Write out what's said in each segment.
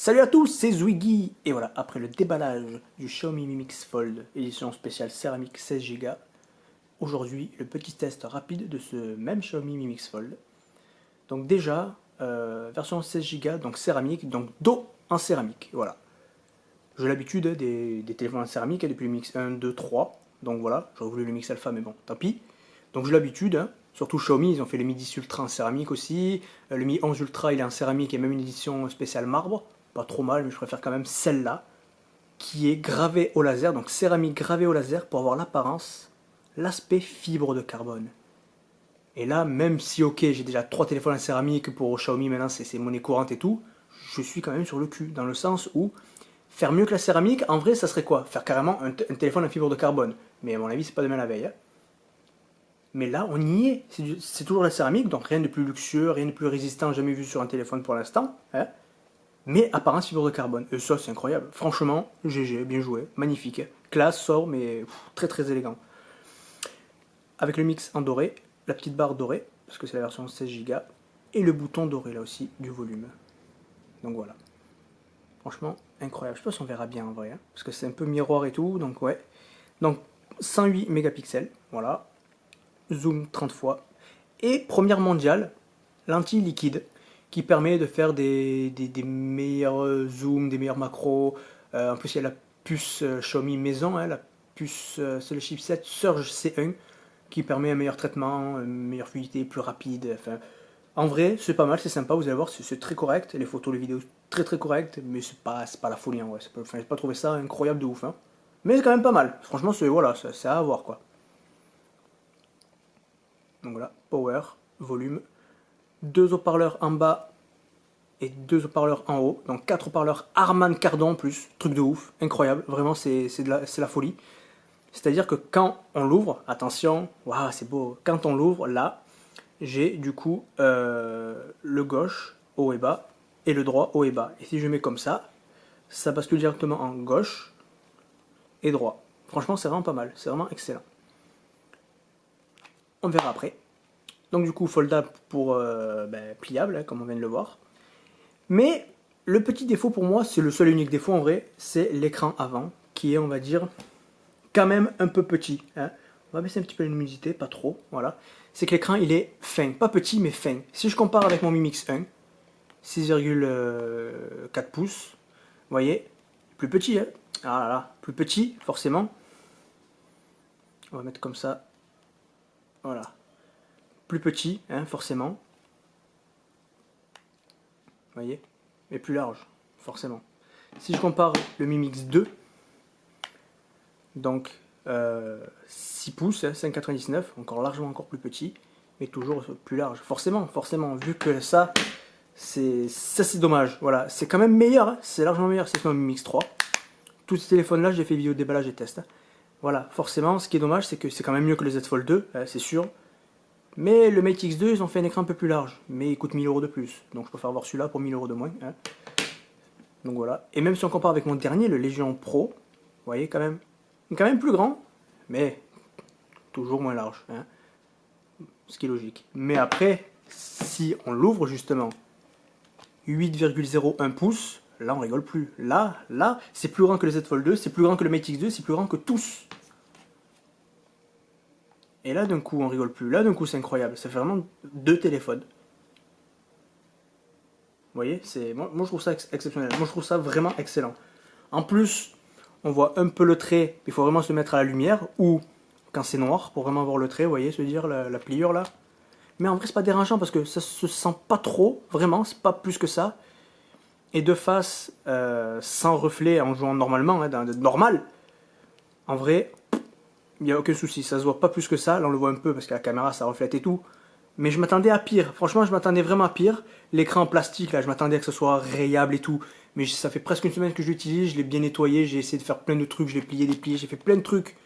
Salut à tous, c'est Zwiggy. Et voilà, après le déballage du Xiaomi Mi Mix Fold, édition spéciale céramique 16 Go, aujourd'hui le petit test rapide de ce même Xiaomi Mi Mix Fold. Donc déjà, version 16 Go, donc céramique, donc dos en céramique, voilà. J'ai l'habitude des téléphones en céramique depuis le Mix 1, 2, 3, donc voilà, j'aurais voulu le Mix Alpha mais bon, tant pis. Donc j'ai l'habitude, hein. Surtout Xiaomi, ils ont fait le Mi 10 Ultra en céramique aussi, le Mi 11 Ultra il est en céramique et même une édition spéciale marbre. Pas trop mal, mais je préfère quand même celle-là, qui est gravée au laser, donc céramique gravée au laser pour avoir l'apparence, l'aspect fibre de carbone. Et là, même si ok, j'ai déjà 3 téléphones en céramique pour Xiaomi, maintenant c'est monnaie courante et tout, je suis quand même sur le cul, dans le sens où faire mieux que la céramique, en vrai, ça serait quoi? Faire carrément un téléphone en fibre de carbone. Mais à mon avis, c'est pas demain la veille. Hein. Mais là, on y est. C'est toujours la céramique, donc rien de plus luxueux, rien de plus résistant jamais vu sur un téléphone pour l'instant. Hein. Mais apparence fibre de carbone. Et ça, c'est incroyable. Franchement, GG, bien joué, magnifique. Classe, sort, mais très très élégant. Avec le mix en doré, la petite barre dorée, parce que c'est la version 16 Go, et le bouton doré là aussi, du volume. Donc voilà. Franchement, incroyable. Je sais pas si on verra bien en vrai, hein, parce que c'est un peu miroir et tout, donc ouais. Donc 108 mégapixels, voilà. Zoom 30 fois. Et première mondiale, lentille liquide, qui permet de faire des meilleurs zooms, des meilleurs macros. En plus, il y a la puce Xiaomi maison, hein, la puce, c'est le chipset Surge C1, qui permet un meilleur traitement, une meilleure fluidité, plus rapide. Enfin, en vrai, c'est pas mal, c'est sympa, vous allez voir, c'est très correct. Les photos, les vidéos, très très correct, mais c'est pas la folie en vrai. J'ai pas trouvé ça incroyable de ouf. Hein. Mais c'est quand même pas mal. Franchement, voilà, c'est à avoir quoi. Donc voilà, power, volume, 2 haut-parleurs en bas et 2 haut-parleurs en haut. Donc 4 haut-parleurs Harman Kardon en plus, truc de ouf, incroyable, vraiment c'est la folie. C'est-à-dire que quand on l'ouvre, attention, waouh c'est beau, quand on l'ouvre, là, j'ai du coup le gauche haut et bas et le droit haut et bas. Et si je mets comme ça bascule directement en gauche et droit. Franchement c'est vraiment pas mal, c'est vraiment excellent. On verra après. Donc du coup foldable pour pliable, hein, comme on vient de le voir. Mais le petit défaut pour moi, c'est le seul et unique défaut en vrai, c'est l'écran avant, qui est on va dire quand même un peu petit. Hein. On va baisser un petit peu la luminosité, pas trop, voilà. C'est que l'écran il est fin, pas petit mais fin. Si je compare avec mon Mi Mix 1, 6,4 pouces, vous voyez, plus petit, hein. Ah là là, plus petit forcément. On va mettre comme ça, voilà. Plus petit, hein, forcément. Vous voyez, mais plus large, forcément. Si je compare le Mi Mix 2, donc 6 pouces, hein, 5,99, largement encore plus petit, mais toujours plus large. Forcément, vu que ça c'est dommage. Voilà, c'est quand même meilleur, hein, c'est largement meilleur que mon Mi Mix 3. Tous ces téléphones-là, j'ai fait vidéo de déballage et test. Hein. Voilà, forcément, ce qui est dommage, c'est que c'est quand même mieux que le Z Fold 2, hein, c'est sûr. Mais le Mate X2, ils ont fait un écran un peu plus large, mais il coûte 1000 € de plus. Donc je préfère avoir celui-là pour 1000 € de moins. Hein. Donc voilà. Et même si on compare avec mon dernier, le Legion Pro, vous voyez quand même plus grand, mais toujours moins large. Hein. Ce qui est logique. Mais après, si on l'ouvre justement, 8,01 pouces, là on rigole plus. Là, c'est plus grand que le Z Fold 2, c'est plus grand que le Mate X2, c'est plus grand que tous. Et là d'un coup on rigole plus, là d'un coup c'est incroyable, ça fait vraiment 2 téléphones. Vous voyez, moi je trouve ça exceptionnel, moi je trouve ça vraiment excellent. En plus, on voit un peu le trait, il faut vraiment se mettre à la lumière, ou quand c'est noir, pour vraiment voir le trait, vous voyez, se dire la pliure là. Mais en vrai c'est pas dérangeant parce que ça se sent pas trop, vraiment, c'est pas plus que ça. Et de face, sans reflet, en jouant normalement, hein, normal, en vrai, il n'y a aucun souci, ça se voit pas plus que ça, là on le voit un peu parce que la caméra ça reflète et tout, mais je m'attendais à pire, franchement je m'attendais vraiment à pire, l'écran en plastique là je m'attendais à que ce soit rayable et tout, mais ça fait presque une semaine que je l'utilise, je l'ai bien nettoyé, j'ai essayé de faire plein de trucs, je l'ai plié, déplié, j'ai fait plein de trucs,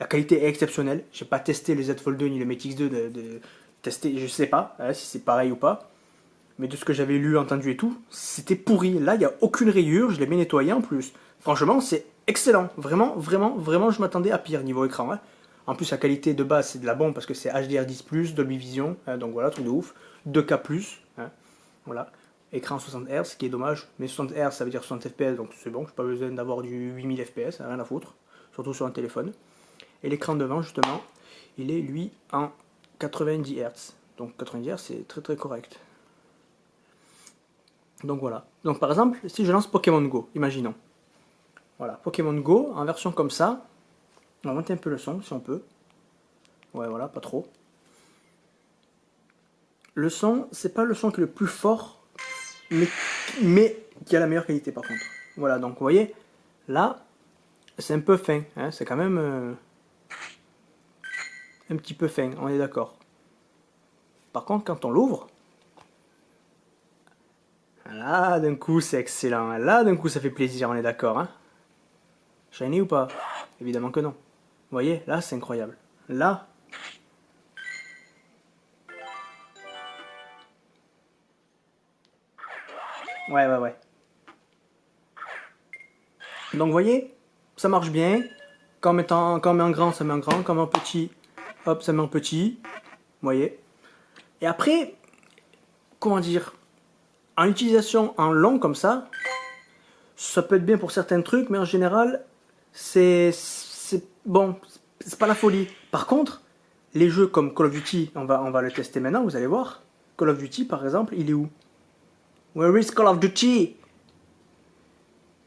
la qualité est exceptionnelle, j'ai pas testé le Z Fold 2 ni le Mate X2 de tester, je sais pas hein, si c'est pareil ou pas, mais de ce que j'avais lu, entendu et tout, c'était pourri, là il n'y a aucune rayure, je l'ai bien nettoyé en plus, franchement c'est excellent, vraiment, je m'attendais à pire niveau écran. Hein. En plus, la qualité de base, c'est de la bombe parce que c'est HDR10+, Dolby Vision, hein, donc voilà, truc de ouf. 2K+, hein, voilà. écran 60 Hz, ce qui est dommage, mais 60 Hz ça veut dire 60 FPS, donc c'est bon, j'ai pas besoin d'avoir du 8000 FPS, rien à foutre, surtout sur un téléphone. Et l'écran devant, justement, il est lui en 90 Hz, donc 90 Hz c'est très très correct. Donc voilà, donc par exemple, si je lance Pokémon Go, imaginons, voilà, Pokémon Go en version comme ça, on va monter un peu le son si on peut, ouais voilà, pas trop. Le son, c'est pas le son qui est le plus fort, mais qui a la meilleure qualité par contre. Voilà, donc vous voyez, là, c'est un peu fin, hein, c'est quand même un petit peu fin, on est d'accord. Par contre, quand on l'ouvre, là d'un coup c'est excellent, là d'un coup ça fait plaisir, on est d'accord. Hein. Shiny ou pas? Évidemment que non. Vous voyez, là c'est incroyable. Là, ouais. Donc vous voyez, ça marche bien. Quand on met en grand, ça met en grand. Quand on met en petit, hop, ça met en petit. Vous voyez. Et après, comment dire, en utilisation en long comme ça peut être bien pour certains trucs, mais en général, c'est bon, c'est pas la folie. Par contre, les jeux comme Call of Duty, on va le tester maintenant, vous allez voir. Call of Duty, par exemple, il est où? Where is Call of Duty?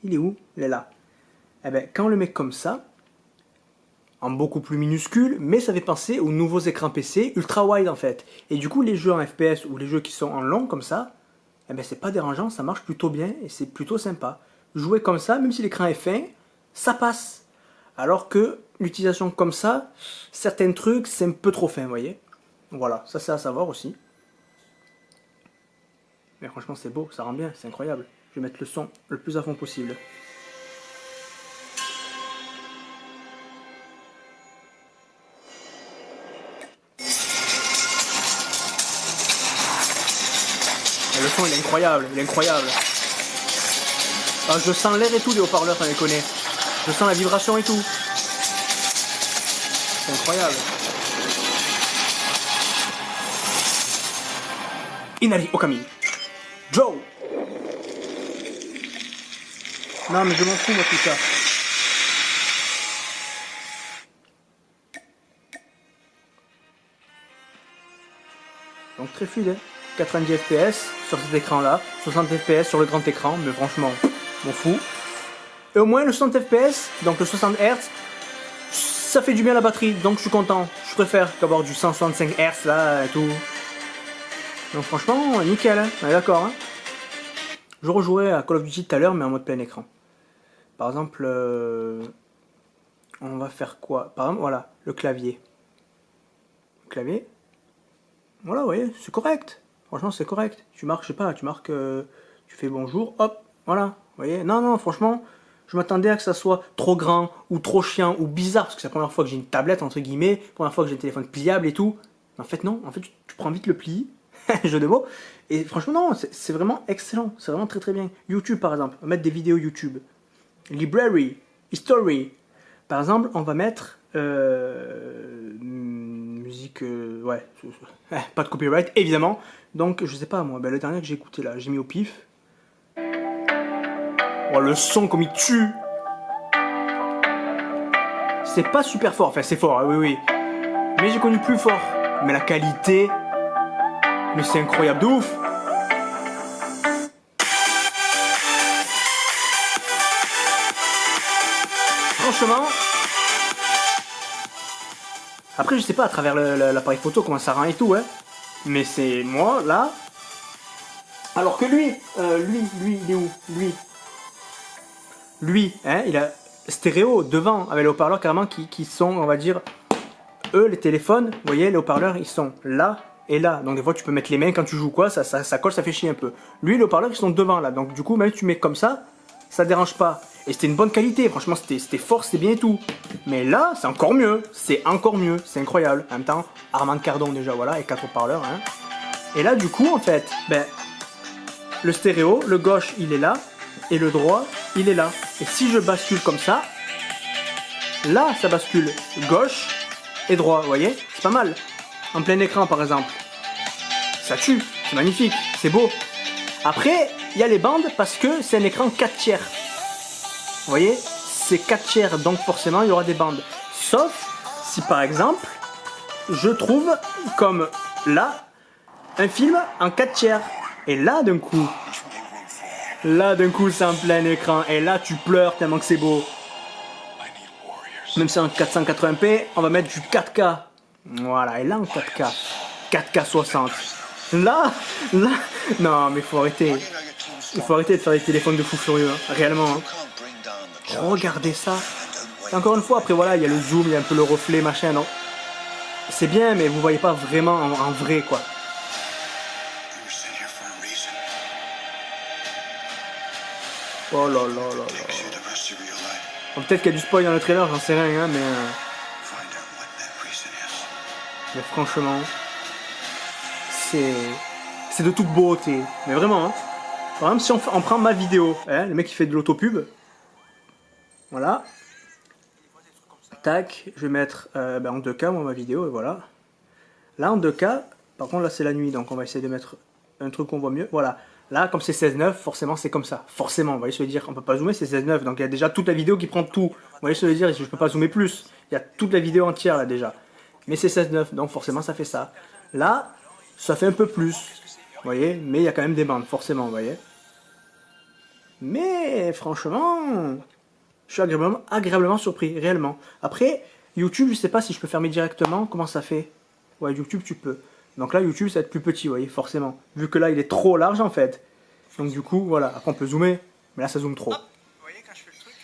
Il est où? Il est là. Eh bien, quand on le met comme ça, en beaucoup plus minuscule, mais ça fait penser aux nouveaux écrans PC ultra wide en fait. Et du coup, les jeux en FPS ou les jeux qui sont en long comme ça, eh ben, c'est pas dérangeant, ça marche plutôt bien et c'est plutôt sympa. Jouer comme ça, même si l'écran est fin, ça passe. Alors que l'utilisation comme ça, certains trucs, c'est un peu trop fin, vous voyez. Voilà, ça c'est à savoir aussi. Mais franchement, c'est beau, ça rend bien, c'est incroyable. Je vais mettre le son le plus à fond possible. Et le son il est incroyable, il est incroyable. Ah, je sens l'air et tout, les haut-parleurs, ça les connaît. Je sens la vibration et tout. C'est incroyable. Inari Okami. Joe. Non mais je m'en fous moi tout ça. Donc très fluide, hein. 90 FPS sur cet écran là, 60 FPS sur le grand écran, mais franchement, m'en fous. Et au moins le 60 FPS, donc le 60 Hz, ça fait du bien à la batterie, donc je suis content. Je préfère qu'avoir du 165 Hz là et tout. Donc franchement, nickel, hein. On est d'accord. Hein. Je rejouerai à Call of Duty tout à l'heure, mais en mode plein écran. Par exemple, on va faire quoi? Par exemple, voilà, le clavier. Le clavier. Voilà, vous voyez, c'est correct. Franchement, c'est correct. Tu marques, je sais pas, tu marques, tu fais bonjour, hop, voilà. Vous voyez, non, franchement, je m'attendais à que ça soit trop grand, ou trop chiant, ou bizarre, parce que c'est la première fois que j'ai une tablette, entre guillemets, première fois que j'ai un téléphone pliable et tout. En fait, non, en fait, tu prends vite le pli, jeu de mots, et franchement, non, c'est vraiment excellent, c'est vraiment très très bien. YouTube, par exemple, on va mettre des vidéos YouTube. Library, History. Par exemple, on va mettre musique, ouais, pas de copyright, évidemment. Donc, je sais pas moi, ben, le dernier que j'ai écouté là, j'ai mis au pif. Oh, le son comme il tue. C'est pas super fort, enfin c'est fort, hein, oui. Mais j'ai connu plus fort. Mais la qualité, mais c'est incroyable de ouf. Franchement. Après, je sais pas à travers l'appareil photo comment ça rend et tout, hein. Mais c'est moi là. Alors que lui, il est où? Lui, hein, il a stéréo devant avec les haut-parleurs carrément qui sont, on va dire, eux les téléphones, vous voyez, les haut-parleurs ils sont là et là. Donc des fois tu peux mettre les mains quand tu joues quoi, ça colle, ça fait chier un peu. Lui, les haut-parleurs ils sont devant là, donc du coup même si tu mets comme ça dérange pas. Et c'était une bonne qualité, franchement c'était fort, c'était bien et tout. Mais là, c'est encore mieux, c'est incroyable. En même temps, Armand Cardon déjà, voilà, et 4 haut-parleurs. Hein. Et là, du coup, en fait, ben, le stéréo, le gauche, il est là, et le droit, il est là. Et si je bascule comme ça, là, ça bascule gauche et droit, vous voyez? C'est pas mal. En plein écran, par exemple. Ça tue, c'est magnifique, c'est beau. Après, il y a les bandes parce que c'est un écran 4 tiers. Vous voyez, c'est 4 tiers, donc forcément il y aura des bandes. Sauf si par exemple, je trouve comme là, un film en 4 tiers. Et là d'un coup, c'est en plein écran. Et là tu pleures tellement que c'est beau. Même si en 480p, on va mettre du 4K. Voilà, et là en 4K. 4K 60. Là, non mais faut arrêter. Il faut arrêter de faire des téléphones de fou furieux, hein, réellement. Hein. Regardez ça. Et encore une fois, après voilà, il y a le zoom, il y a un peu le reflet, machin, non. C'est bien, mais vous voyez pas vraiment en vrai, quoi. Oh là là là là. Bon, peut-être qu'il y a du spoil dans le trailer, j'en sais rien, hein, mais franchement, c'est de toute beauté. Mais vraiment, hein. Par exemple, si on prend ma vidéo, hein, le mec qui fait de l'autopub, voilà. Tac, je vais mettre en 2K moi ma vidéo, et voilà. Là en 2K, par contre là c'est la nuit, donc on va essayer de mettre un truc qu'on voit mieux. Voilà, là comme c'est 16:9, forcément c'est comme ça. Forcément, vous voyez ce que je veux dire, on peut pas zoomer, c'est 16:9, donc il y a déjà toute la vidéo qui prend tout. Vous voyez ce que je veux dire, je peux pas zoomer plus. Il y a toute la vidéo entière là déjà. Mais c'est 16:9, donc forcément ça fait ça. Là, ça fait un peu plus, vous voyez, mais il y a quand même des bandes, forcément, vous voyez. Mais franchement, je suis agréablement surpris, réellement. Après, YouTube, je sais pas si je peux fermer directement, comment ça fait. Ouais, YouTube, tu peux. Donc là, YouTube, ça va être plus petit, vous voyez, forcément. Vu que là, il est trop large, en fait. Donc du coup, voilà. Après, on peut zoomer, mais là, ça zoome trop. Hop, vous voyez, quand je fais le truc,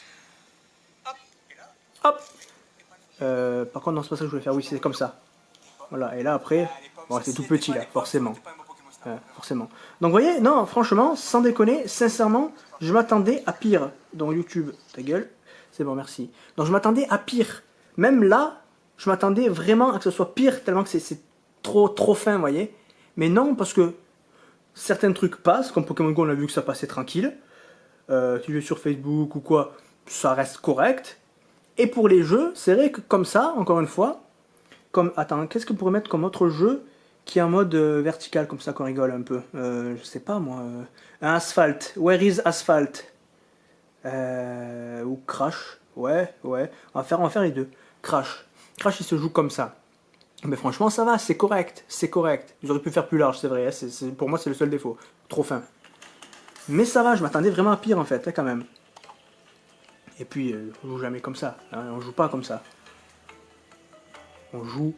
hop, et là, hop. Par contre, non, c'est pas ça que je voulais faire. Oui, c'est comme ça. Voilà, et là, après, bon, c'est tout petit, là, forcément. Forcément. Donc vous voyez, non, franchement, sans déconner, sincèrement, je m'attendais à pire. Dans YouTube, ta gueule, c'est bon, merci. Donc je m'attendais à pire. Même là, je m'attendais vraiment à que ce soit pire, tellement que c'est trop fin, vous voyez. Mais non, parce que certains trucs passent, comme Pokémon Go, on a vu que ça passait tranquille. Si je vais sur Facebook ou quoi, ça reste correct. Et pour les jeux, c'est vrai que comme ça, encore une fois, comme, attends, qu'est-ce qu'on pourrait mettre comme autre jeu qui est en mode vertical, comme ça qu'on rigole un peu. Je sais pas moi. Un Asphalt. Where is Asphalt? Ou Crash. Ouais. On va faire les deux. Crash. Crash, il se joue comme ça. Mais franchement, ça va, c'est correct. C'est correct. Ils auraient pu faire plus large, c'est vrai. Pour moi, c'est le seul défaut. Trop fin. Mais ça va, je m'attendais vraiment à pire en fait, quand même. Et puis, on joue jamais comme ça. Hein, on joue pas comme ça. On joue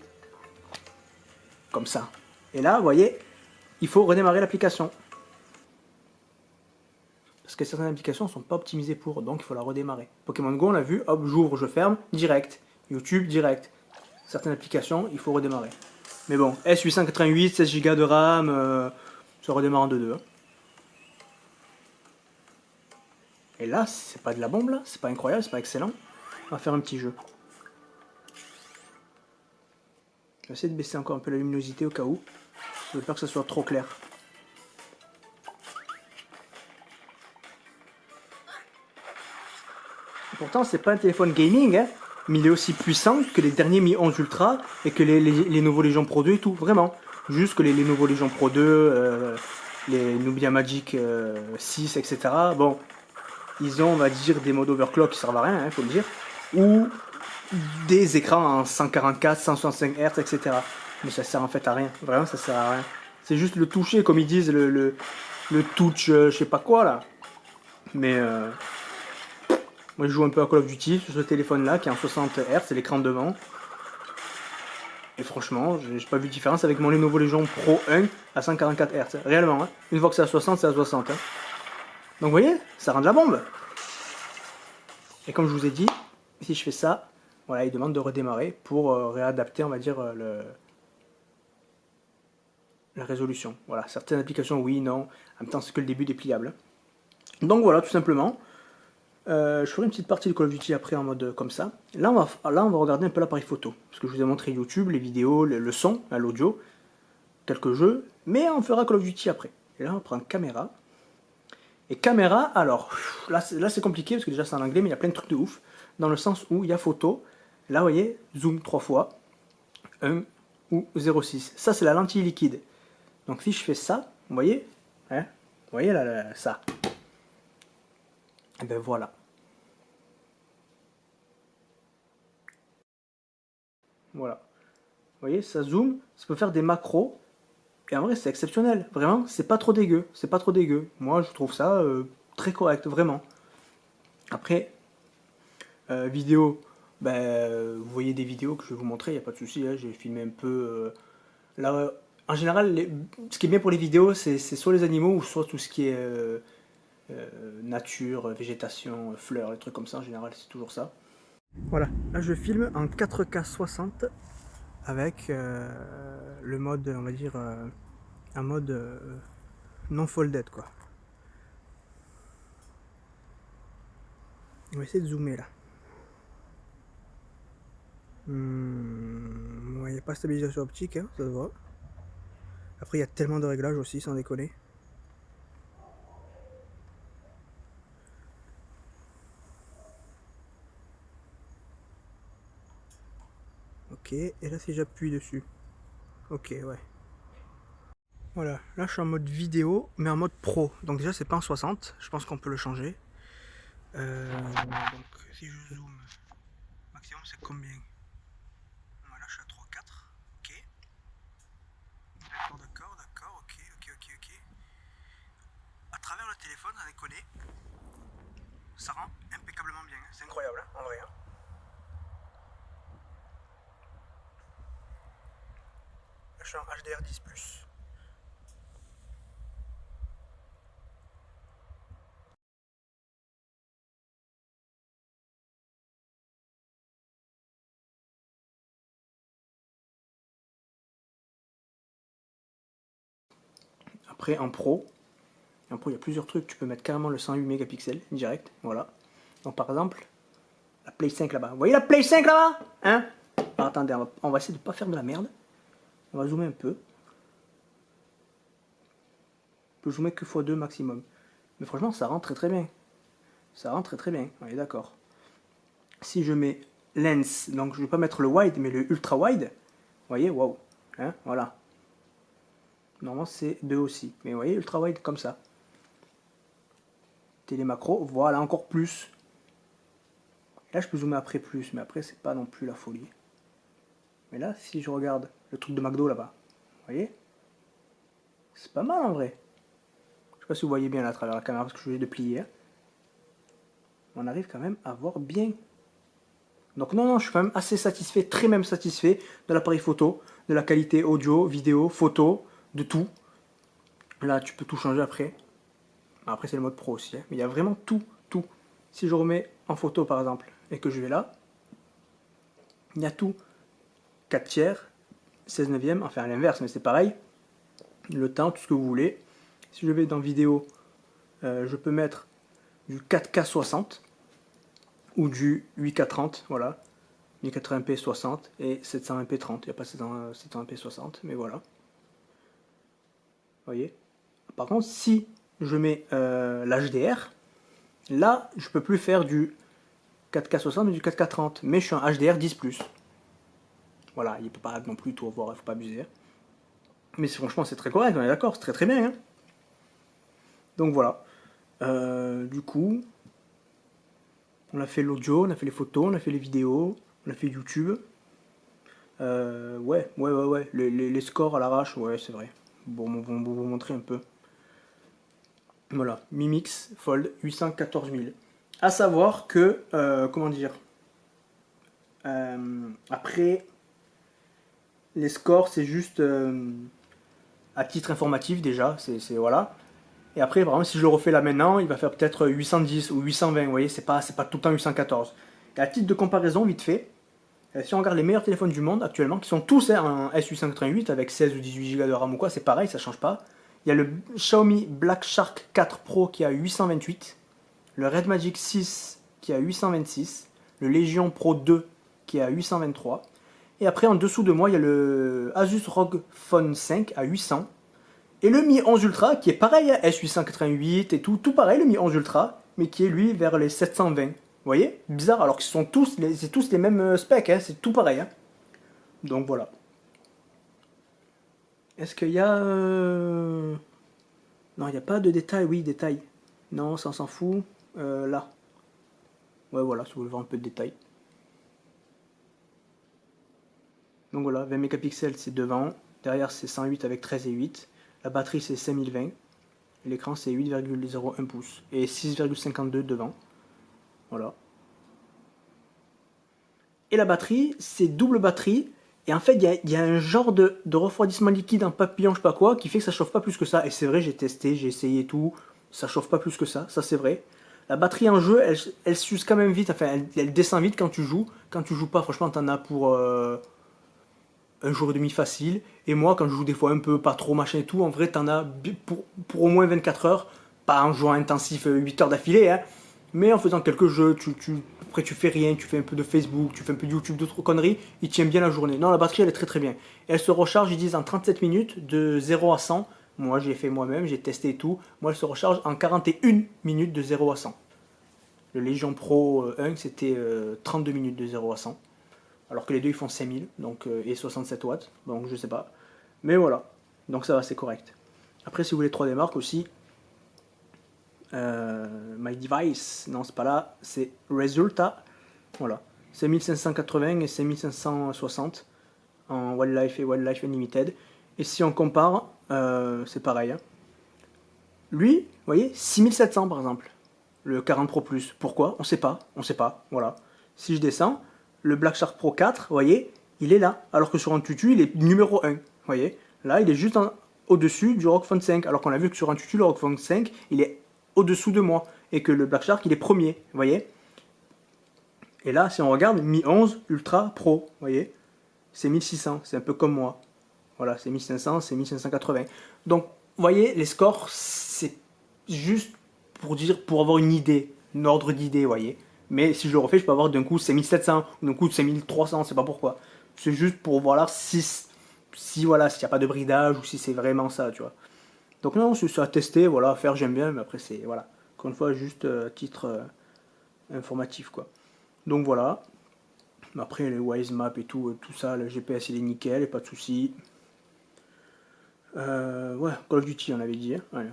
comme ça. Et là, vous voyez, il faut redémarrer l'application. Parce que certaines applications ne sont pas optimisées pour, donc il faut la redémarrer. Pokémon Go, on l'a vu, hop, j'ouvre, je ferme, direct. YouTube, direct. Certaines applications, il faut redémarrer. Mais bon, S888, 16 Go de RAM, ça redémarre en 2.2. Hein. Et là, c'est pas de la bombe, là, c'est pas incroyable, c'est pas excellent. On va faire un petit jeu. Je vais essayer de baisser encore un peu la luminosité au cas où. J'ai peur que ça soit trop clair. Pourtant, c'est pas un téléphone gaming, hein, mais il est aussi puissant que les derniers Mi 11 Ultra et que les nouveaux Legion Pro 2 et tout, vraiment. Juste que les nouveaux Legion Pro 2, les Nubia Magic 6, etc. Bon, ils ont, on va dire, des modes overclock qui servent à rien, faut le dire. Ou des écrans en 144, 165 Hz, etc. Mais ça sert en fait à rien. Vraiment, ça sert à rien. C'est juste le toucher, comme ils disent, le touch, je sais pas quoi là. Mais moi, je joue un peu à Call of Duty sur ce téléphone-là qui est en 60 Hz, c'est l'écran devant. Et franchement, j'ai pas vu de différence avec mon Lenovo Legion Pro 1 à 144 Hz. Réellement, hein. Une fois que c'est à 60, c'est à 60. Hein. Donc, vous voyez, ça rend de la bombe. Et comme je vous ai dit, si je fais ça, voilà, il demande de redémarrer pour réadapter, on va dire, la résolution. Voilà, certaines applications, oui, non. En même temps, c'est que le début des pliables. Donc voilà, tout simplement. Je ferai une petite partie de Call of Duty après en mode comme ça. Là, on va regarder un peu l'appareil photo. Parce que je vous ai montré YouTube, les vidéos, le son, l'audio, quelques jeux. Mais on fera Call of Duty après. Et là, on prend caméra. Et caméra, alors, là c'est compliqué parce que déjà c'est en anglais, mais il y a plein de trucs de ouf. Dans le sens où il y a photo. Là, vous voyez, zoom 3 fois. 1 ou 0,6. Ça, c'est la lentille liquide. Donc si je fais ça, vous voyez, hein, Vous voyez là, ça. Et ben voilà. Voilà. Vous voyez, ça zoome, ça peut faire des macros. Et en vrai, c'est exceptionnel. Vraiment, c'est pas trop dégueu. C'est pas trop dégueu. Moi, je trouve ça très correct, vraiment. Après, vidéo, ben, vous voyez des vidéos que je vais vous montrer, il n'y a pas de souci. Hein, j'ai filmé un peu. Là, en général, ce qui est bien pour les vidéos, c'est soit les animaux ou soit tout ce qui est nature, végétation, fleurs, les trucs comme ça. En général, c'est toujours ça. Voilà, là je filme en 4K 60 avec le mode, on va dire, un mode non folded quoi. On va essayer de zoomer là. Ouais, il n'y a pas de stabilisation optique, hein, ça se voit. Après, il y a tellement de réglages aussi, sans déconner. Ok, et là si j'appuie dessus. Ok, ouais. Voilà, là je suis en mode vidéo, mais en mode pro. Donc déjà c'est pas en 60, je pense qu'on peut le changer. Donc si je zoome, maximum c'est combien? Voilà, je suis à 3,4. Ok. D'accord, ok. À travers le téléphone, sans déconner, ça rend impeccablement bien. C'est incroyable, hein, en vrai. Hein. Là, je suis en HDR10+. Après, il y a plusieurs trucs. Tu peux mettre carrément le 108 mégapixels direct. Voilà. Donc, par exemple, la Play 5 là-bas. Vous voyez la Play 5 là-bas? Hein? Alors, attendez, on va essayer de ne pas faire de la merde. On va zoomer un peu. On peut zoomer que x2 maximum. Mais franchement, ça rend très très bien. Ça rend très très bien. On est d'accord. Si je mets lens, donc je ne vais pas mettre le wide, mais le ultra wide. Vous voyez, waouh. Hein? Voilà. Normalement, c'est 2 aussi. Mais vous voyez, ultra wide comme ça. Télé macro, voilà, encore plus. Là, je peux zoomer après plus, mais après, c'est pas non plus la folie. Mais là, si je regarde le truc de McDo là-bas, vous voyez, c'est pas mal en vrai. Je sais pas si vous voyez bien là à travers la caméra parce que je suis obligé de plier. Hein. On arrive quand même à voir bien. Donc non, je suis quand même assez satisfait, très même satisfait de l'appareil photo, de la qualité audio, vidéo, photo, de tout. Là, tu peux tout changer après. Après, c'est le mode pro aussi. Hein. Mais il y a vraiment tout, tout. Si je remets en photo par exemple et que je vais là, il y a tout. 4 tiers, 16 neuvième, enfin à l'inverse, mais c'est pareil. Le temps, tout ce que vous voulez. Si je vais dans vidéo, je peux mettre du 4K 60 ou du 8K 30, voilà. 1080p 60 et 720p 30. Il n'y a pas 720p 60, mais voilà. Vous voyez. Par contre, si je mets l'HDR, là, je peux plus faire du 4K 60 mais du 4K 30. Mais je suis en HDR 10+. Voilà, il ne peut pas non plus tout avoir, il ne faut pas abuser. Mais franchement, c'est très correct, on est d'accord, c'est très très bien. Hein. Donc voilà. Du coup, on a fait l'audio, on a fait les photos, on a fait les vidéos, on a fait YouTube. Ouais. Les scores à l'arrache, ouais, c'est vrai. Bon, on va vous montrer un peu. Voilà, Mi Mix Fold 814 000. À savoir que, comment dire, après, les scores, c'est juste à titre informatif déjà, c'est voilà. Et après, par exemple, si je le refais là maintenant, il va faire peut-être 810 ou 820, vous voyez, c'est pas tout le temps 814. Et à titre de comparaison, vite fait, si on regarde les meilleurs téléphones du monde actuellement, qui sont tous en S888 avec 16 ou 18 Go de RAM ou quoi, c'est pareil, ça change pas. Il y a le Xiaomi Black Shark 4 Pro qui a 828, le Red Magic 6 qui a 826, le Legion Pro 2 qui a 823. Et après, en dessous de moi, il y a le Asus ROG Phone 5 à 800. Et le Mi 11 Ultra qui est pareil, S888 et tout pareil, le Mi 11 Ultra, mais qui est lui vers les 720. Vous voyez? Bizarre, alors que c'est tous les mêmes specs, hein, c'est tout pareil. Hein. Donc voilà. Est-ce qu'il y a... Non, il n'y a pas de détails, oui, détails. Non, ça on s'en fout. Là. Ouais, voilà, si vous voulez voir un peu de détails. Donc voilà, 20 mégapixels c'est devant. Derrière c'est 108 avec 13 et 8. La batterie c'est 5020. L'écran c'est 8,01 pouces. Et 6,52 devant. Voilà. Et la batterie, c'est double batterie. Et en fait, il y a un genre de refroidissement liquide en papillon, je sais pas quoi, qui fait que ça chauffe pas plus que ça. Et c'est vrai, j'ai testé, j'ai essayé tout. Ça chauffe pas plus que ça c'est vrai. La batterie en jeu, elle s'use quand même vite. Enfin, elle descend vite quand tu joues. Quand tu joues pas, franchement, t'en as pour un jour et demi facile. Et moi, quand je joue des fois un peu pas trop machin et tout, en vrai, t'en as pour au moins 24 heures. Pas en jouant intensif 8 heures d'affilée, hein. Mais en faisant quelques jeux, après tu fais rien, tu fais un peu de Facebook, tu fais un peu de YouTube, d'autres conneries, il tient bien la journée. Non, la batterie elle est très très bien. Et elle se recharge, ils disent en 37 minutes, de 0 à 100. Moi j'ai fait moi-même, j'ai testé et tout. Moi elle se recharge en 41 minutes de 0 à 100. Le Legion Pro 1 c'était 32 minutes de 0 à 100. Alors que les deux ils font 5000 donc, et 67 watts, donc je sais pas. Mais voilà, donc ça va, c'est correct. Après si vous voulez 3D Mark aussi, My Device, non c'est pas là, c'est Resulta, voilà, c'est 1580 et c'est 1560 en Wildlife et Wildlife Unlimited. Et si on compare, c'est pareil, hein. Lui, vous voyez, 6700 par exemple, le 40 Pro Plus, pourquoi? On sait pas, voilà. Si je descends, le Black Shark Pro 4, vous voyez, il est là, alors que sur Antutu, il est numéro 1, vous voyez, là il est juste au-dessus du ROG Phone 5, alors qu'on a vu que sur Antutu, le ROG Phone 5, il est au-dessous de moi, et que le Black Shark il est premier, vous voyez. Et là, si on regarde, Mi 11 Ultra Pro, vous voyez, c'est 1600, c'est un peu comme moi. Voilà, c'est 1500, c'est 1580. Donc, vous voyez, les scores, c'est juste pour dire, pour avoir une idée, un ordre d'idée, vous voyez. Mais si je le refais, je peux avoir d'un coup c'est 1700, ou d'un coup c'est 1300, c'est pas pourquoi. C'est juste pour voir si voilà, s'il n'y a pas de bridage, ou si c'est vraiment ça, tu vois. Donc non, c'est ça à tester, voilà, à faire j'aime bien, mais après c'est, voilà, encore une fois, juste à titre informatif, quoi. Donc voilà. Après les Waze Map et tout ça, le GPS il est nickel, et pas de soucis. Ouais, Call of Duty on avait dit, hein. Ouais.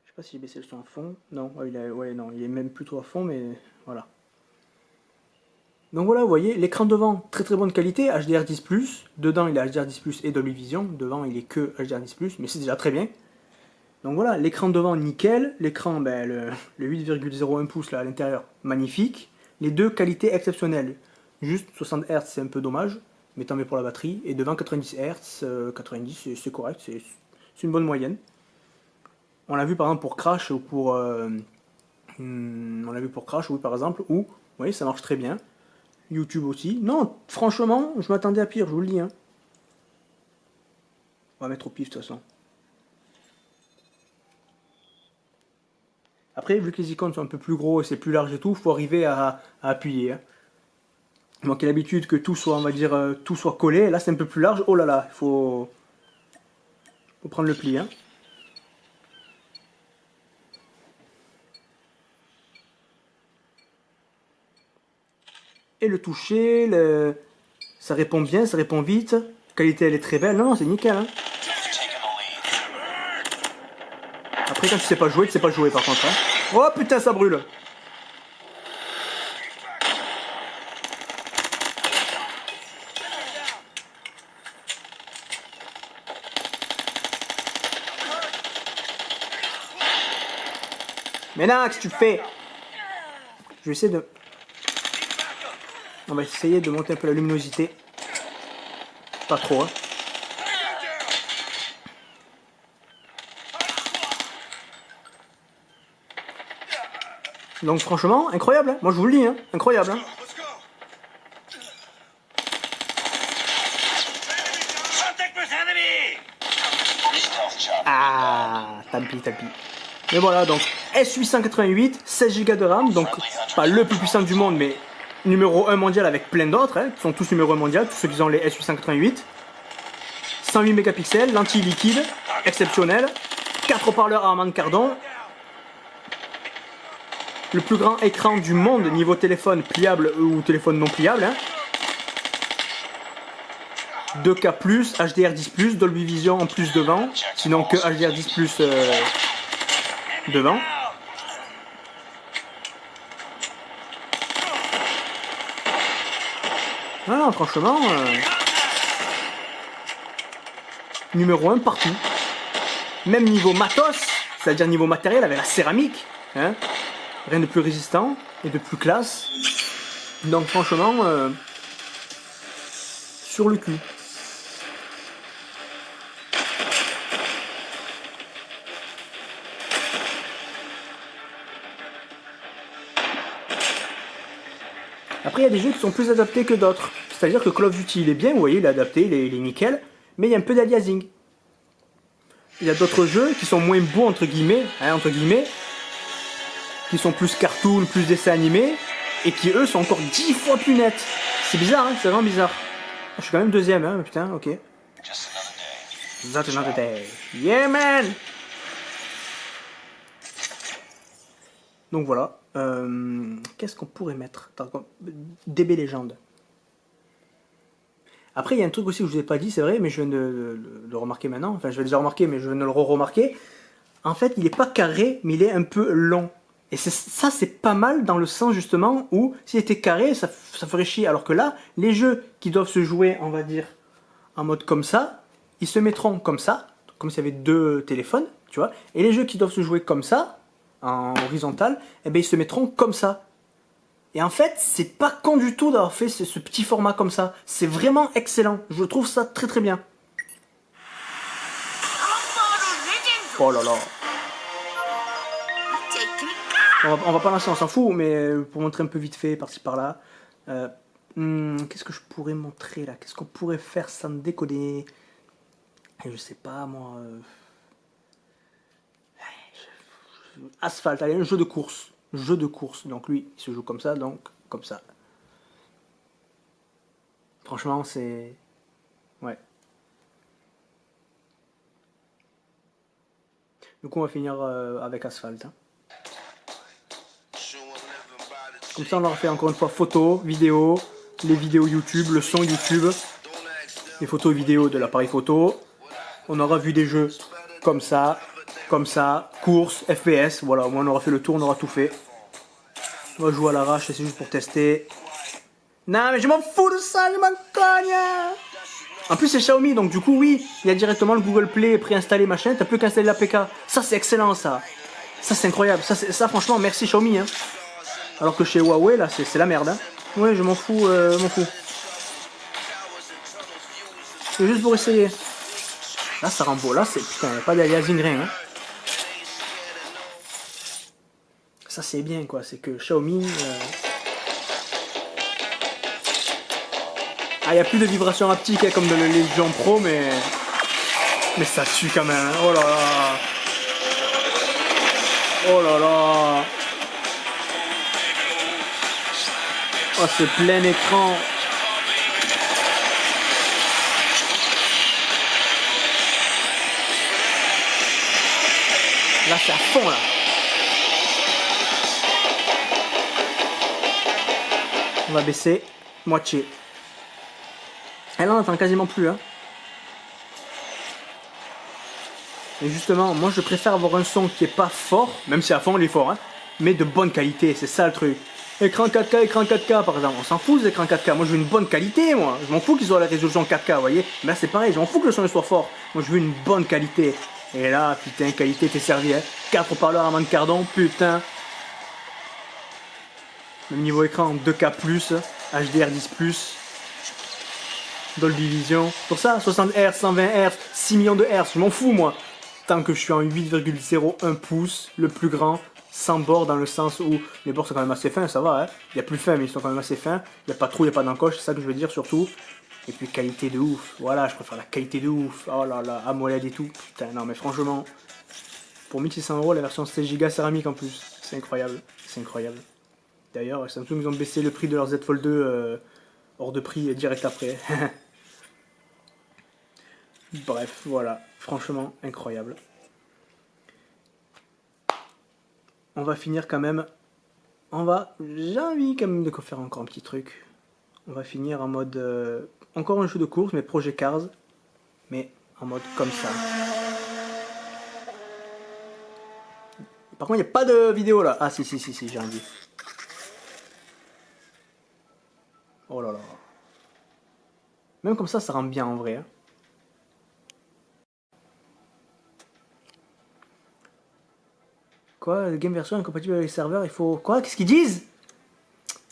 Je sais pas si j'ai baissé le son à fond. Non, ouais, non, il est même plutôt à fond, mais voilà. Donc voilà, vous voyez, l'écran devant, très très bonne qualité, HDR10+, dedans il est HDR10+, et Dolby Vision, devant il est que HDR10+, mais c'est déjà très bien. Donc voilà, l'écran devant nickel, l'écran, ben, le 8,01 pouces là à l'intérieur, magnifique. Les deux qualités exceptionnelles, juste 60 Hz c'est un peu dommage, mais tant mieux pour la batterie, et devant 90 Hz, 90 c'est correct, c'est une bonne moyenne. On l'a vu par exemple pour Crash, ou pour... on l'a vu pour Crash, oui par exemple, où, vous voyez, ça marche très bien. YouTube aussi. Non, franchement, je m'attendais à pire, je vous le dis, hein. On va mettre au pif de toute façon. Après, vu que les icônes sont un peu plus gros et c'est plus large et tout, il faut arriver à appuyer, hein. Moi qui ai l'habitude que tout soit, on va dire, tout soit collé, là c'est un peu plus large, oh là là, il faut prendre le pli, hein. Et le toucher, ça répond bien, ça répond vite, la qualité elle est très belle, non, c'est nickel, hein. Après quand tu sais pas jouer par contre, hein. Oh putain ça brûle. Mais non, qu'est-ce que tu fais? Je vais essayer de... On va essayer de monter un peu la luminosité. Pas trop, hein. Donc franchement, incroyable, hein. Moi je vous le dis, hein. Incroyable, hein. Ah, tant pis. Mais voilà, donc S888, 16 Go de RAM, donc pas le plus puissant du monde, mais numéro 1 mondial avec plein d'autres, hein, qui sont tous numéro 1 mondial, tous ceux qui ont les S888. 108 mégapixels, lentille liquide, exceptionnel. 4 haut-parleurs Harman Kardon. Le plus grand écran du monde niveau téléphone pliable ou téléphone non pliable, hein. 2K+, HDR10+, Dolby Vision en plus devant, sinon que HDR10+, devant. Non, franchement, numéro 1 partout. Même niveau matos, c'est-à-dire niveau matériel avec la céramique, hein, rien de plus résistant et de plus classe. Donc franchement, sur le cul. Après, il y a des jeux qui sont plus adaptés que d'autres. C'est-à-dire que Call of Duty, il est bien, vous voyez, il est adapté, il est nickel, mais il y a un peu d'aliasing. Il y a d'autres jeux qui sont moins beaux, entre guillemets, qui sont plus cartoon, plus dessin animé, et qui, eux, sont encore 10 fois plus nets. C'est bizarre, hein, c'est vraiment bizarre. Je suis quand même deuxième, hein, putain, ok. Just another day. Yeah, man! Donc voilà. Qu'est-ce qu'on pourrait mettre? DB Légende. Après, il y a un truc aussi que je vous ai pas dit, c'est vrai, mais je viens de le remarquer maintenant. Enfin, je l'ai déjà remarqué, mais je viens de le remarquer. En fait, il n'est pas carré, mais il est un peu long. Et ça, c'est pas mal dans le sens, justement, où s'il était carré, ça ferait chier. Alors que là, les jeux qui doivent se jouer, on va dire, en mode comme ça, ils se mettront comme ça, comme s'il y avait deux téléphones, tu vois. Et les jeux qui doivent se jouer comme ça, en horizontal, eh ben, ils se mettront comme ça. Et en fait, c'est pas con du tout d'avoir fait ce petit format comme ça. C'est vraiment excellent. Je trouve ça très très bien. Oh là là. On va pas lancer, on s'en fout, mais pour montrer un peu vite fait, par-ci par-là. Qu'est-ce que je pourrais montrer là? Qu'est-ce qu'on pourrait faire sans déconner? Je sais pas moi. Asphalt, allez, un jeu de course. Jeu de course. Donc lui, il se joue comme ça, donc comme ça. Franchement, c'est... Ouais. Du coup, on va finir avec Asphalt. Hein. Comme ça, on aura fait encore une fois photos, vidéos, les vidéos YouTube, le son YouTube, les photos et vidéos de l'appareil photo. On aura vu des jeux comme ça, course, FPS. Voilà, au moins on aura fait le tour, on aura tout fait. On va jouer à l'arrache, c'est juste pour tester. Non, mais je m'en fous de ça, je m'en cogne. En plus, c'est Xiaomi, donc du coup, oui, il y a directement le Google Play préinstallé, machin. T'as plus qu'à installer l'APK. Ça, c'est excellent, ça. Ça, c'est incroyable. Ça, franchement, merci Xiaomi. Hein. Alors que chez Huawei, là, c'est la merde. Hein. Ouais, je m'en fous, C'est juste pour essayer. Là, ça rend beau. Là, c'est putain, y a pas d'aliasing, rien. Hein. Ça, c'est bien, quoi. C'est que Xiaomi. Ah, il n'y a plus de vibrations haptiques hein, comme dans le Legion Pro, mais ça tue quand même. Hein. Oh là là. Oh là là. Oh, c'est plein écran. Là, c'est à fond, là. On va baisser moitié. Et là, on n'entend quasiment plus. Hein. Et justement, moi, je préfère avoir un son qui est pas fort, même si à fond, il est fort, hein, mais de bonne qualité. C'est ça, le truc. Écran 4K, par exemple. On s'en fout des écrans 4K. Moi, je veux une bonne qualité, moi. Je m'en fous qu'ils soient à la résolution 4K, vous voyez. Mais là, c'est pareil. Je m'en fous que le son soit fort. Moi, je veux une bonne qualité. Et là, putain, qualité, t'es servi, hein. 4 haut-parleurs à main de cardon, putain. Même niveau écran, 2K+, HDR10+, Dolby Vision. Pour ça, 60 Hz, 120 Hz, 6 millions de Hz, je m'en fous, moi. Tant que je suis en 8,01 pouces, le plus grand, sans bord dans le sens où les bords sont quand même assez fins, ça va, hein. Il y a plus fin, mais ils sont quand même assez fins. Il n'y a pas de trou, il n'y a pas d'encoche, c'est ça que je veux dire surtout. Et puis qualité de ouf, voilà, je préfère la qualité de ouf. Oh là là, AMOLED et tout. Putain, non mais franchement, pour 1600 €, la version 16 Go céramique en plus, c'est incroyable, c'est incroyable. D'ailleurs, Samsung ils ont baissé le prix de leur Z Fold 2 hors de prix direct après. Bref, voilà, franchement incroyable. On va finir quand même. J'ai envie quand même de faire encore un petit truc. On va finir en mode... encore un jeu de course, mais Project Cars. Mais en mode comme ça. Par contre, il n'y a pas de vidéo là. Ah si, j'ai rien dit. Oh là là. Même comme ça rend bien en vrai. Hein. Quoi, le game version incompatible avec les serveurs, il faut... Quoi? Qu'est-ce qu'ils disent?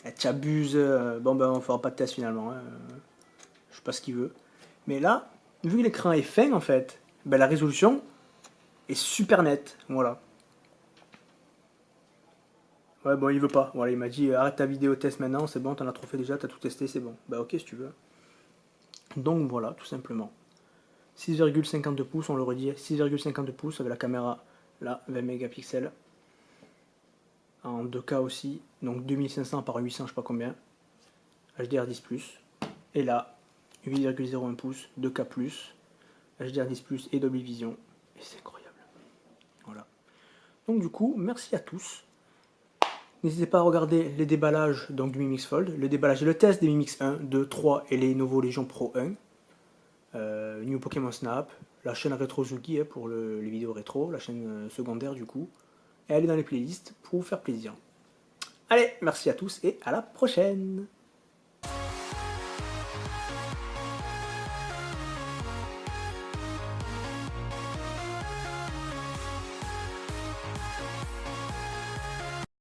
Eh, tu abuses. Bon ben on fera pas de test finalement. Hein. Je sais pas ce qu'il veut. Mais là, vu que l'écran est fin en fait, ben la résolution est super nette. Voilà. Ouais bon il veut pas. Voilà, il m'a dit arrête ta vidéo test maintenant, c'est bon, t'en as trop fait déjà, t'as tout testé, c'est bon. Bah ok si tu veux. Donc voilà, tout simplement. 6,52 pouces, on le redit, 6,52 pouces avec la caméra là, 20 mégapixels. En 2K aussi, donc 2500 par 800, je sais pas combien. HDR10+. Et là, 8,01 pouces, 2K+, HDR10+, et Dolby Vision. Et c'est incroyable. Voilà. Donc du coup, merci à tous. N'hésitez pas à regarder les déballages donc, du Mi Mix Fold, le déballage et le test des Mi Mix 1, 2, 3 et les Lenovo Legion Pro 1. New Pokémon Snap, la chaîne Retro Zuki hein, pour les vidéos rétro, la chaîne secondaire du coup. Et allez dans les playlists pour vous faire plaisir. Allez, merci à tous et à la prochaine!